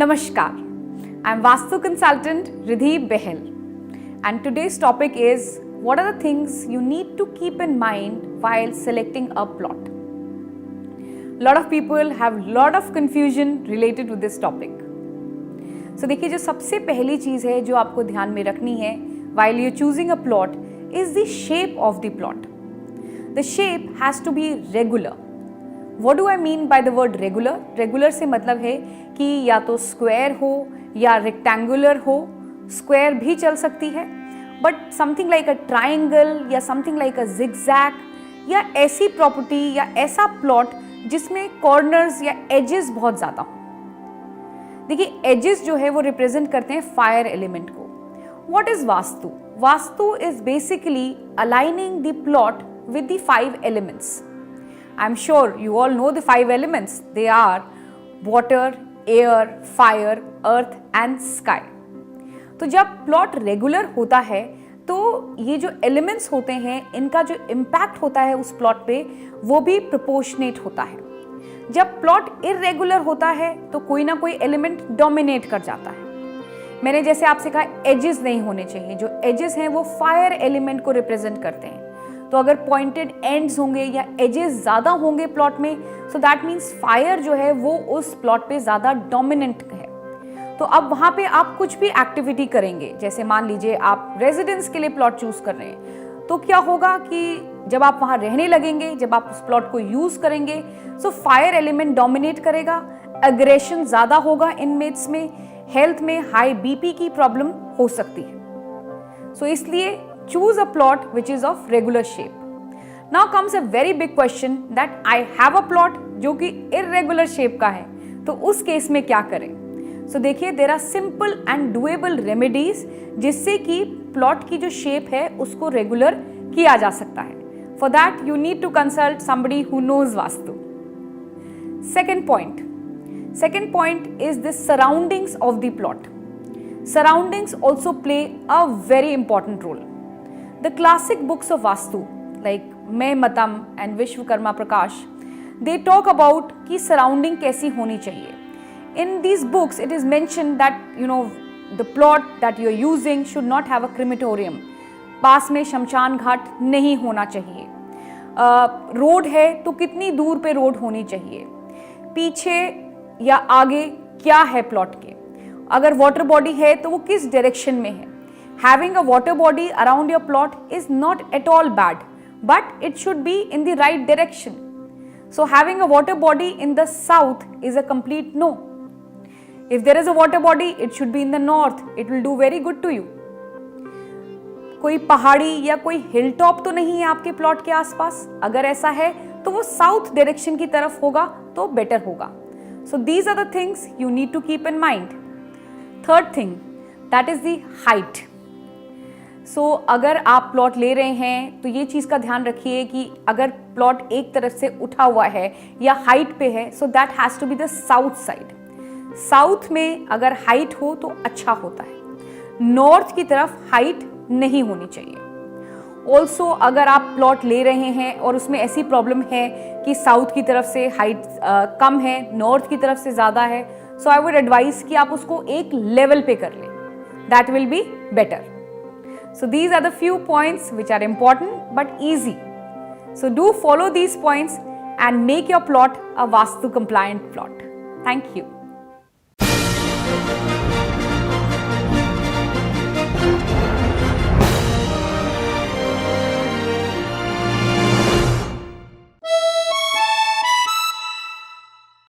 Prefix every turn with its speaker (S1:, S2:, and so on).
S1: Namaskar, I'm Vastu Consultant Riddhi Behel, and today's topic is what are the things you need to keep in mind while selecting a plot. A lot of people have lot of confusion related to this topic. So देखिए, जो सबसे पहली चीज़ है जो आपको ध्यान में रखनी है while you're choosing a plot is the shape of the plot. The shape has to be regular. What do I mean by the word regular? Regular से मतलब है कि या तो स्क्वायर हो या रेक्टेंगुलर हो, स्क्वायर भी चल सकती है, but something like a triangle या समथिंग लाइक अ जिगजैग या ऐसी प्रॉपर्टी या ऐसा प्लॉट जिसमें कॉर्नर्स या एजेस बहुत ज़्यादा हो। देखिए, एजेस जो है वो रिप्रेजेंट करते हैं फायर एलिमेंट को। What is vastu? Vastu is basically aligning the plot with the 5 elements. I'm sure you all know the 5 elements. They are water, air, fire, earth and sky. तो जब प्लॉट रेगुलर होता है तो ये जो एलिमेंट्स होते हैं इनका जो इम्पैक्ट होता है उस प्लॉट पे वो भी प्रोपोर्शनेट होता है। जब प्लॉट इरेगुलर होता है तो कोई ना कोई एलिमेंट डोमिनेट कर जाता है। मैंने जैसे आपसे कहा, एजेस नहीं होने चाहिए। जो एजेस हैं वो फायर एलिमेंट को रिप्रेजेंट करते हैं। तो अगर पॉइंटेड एंड्स होंगे या एजेस ज़्यादा होंगे प्लॉट में, सो दैट मीन्स फायर जो है वो उस प्लॉट पे ज़्यादा डोमिनेंट है। तो अब वहाँ पे आप कुछ भी एक्टिविटी करेंगे, जैसे मान लीजिए आप रेजिडेंस के लिए प्लॉट चूज कर रहे हैं, तो क्या होगा कि जब आप वहाँ रहने लगेंगे, जब आप उस प्लॉट को यूज़ करेंगे, सो फायर एलिमेंट डोमिनेट करेगा, एग्रेशन ज़्यादा होगा इनमेट्स में, हेल्थ में हाई बीपी की प्रॉब्लम हो सकती है। सो इसलिए choose a plot which is of regular shape. Now comes a very big question that I have a plot जो कि irregular shape का है, तो उस केस में क्या करें? So देखिए, there are simple and doable remedies जिससे कि प्लॉट की जो शेप है उसको रेगुलर किया जा सकता है। For that you need to consult somebody who knows vastu. Second point is the surroundings of the plot. Surroundings also play a very important role. The classic books of Vastu like Matam and Vishwakarma Prakash, they talk about कि surrounding कैसी होनी चाहिए. In these books it is mentioned that the plot that you are using should not have a crematorium. पास में शमशान घाट नहीं होना चाहिए। Road है तो कितनी दूर पे रोड होनी चाहिए, पीछे या आगे क्या है प्लॉट के, अगर वाटर बॉडी है तो वो किस डायरेक्शन में है। Having a water body around your plot is not at all bad, but it should be in the right direction. So having a water body in the south is a complete no. If there is a water body, it should be in the north. It will do very good to you. कोई पहाड़ी या कोई hill top तो नहीं है आपके plot के आसपास? अगर ऐसा है तो वो साउथ डायरेक्शन की तरफ होगा तो बेटर होगा। So these are the things you need to keep in mind. Third thing, that is the height. सो अगर आप प्लॉट ले रहे हैं तो ये चीज़ का ध्यान रखिए कि अगर प्लॉट एक तरफ से उठा हुआ है या हाइट पे है, so that has to be the south side. South में अगर हाइट हो तो अच्छा होता है, नॉर्थ की तरफ हाइट नहीं होनी चाहिए। ऑल्सो अगर आप प्लॉट ले रहे हैं और उसमें ऐसी प्रॉब्लम है कि साउथ की तरफ से हाइट कम है, नॉर्थ की तरफ से ज़्यादा है, सो आई वुड एडवाइस कि आप उसको एक लेवल पे कर लें, that will be better. So these are the few points which are important but easy. So do follow these points and make your plot a Vastu compliant plot. Thank you.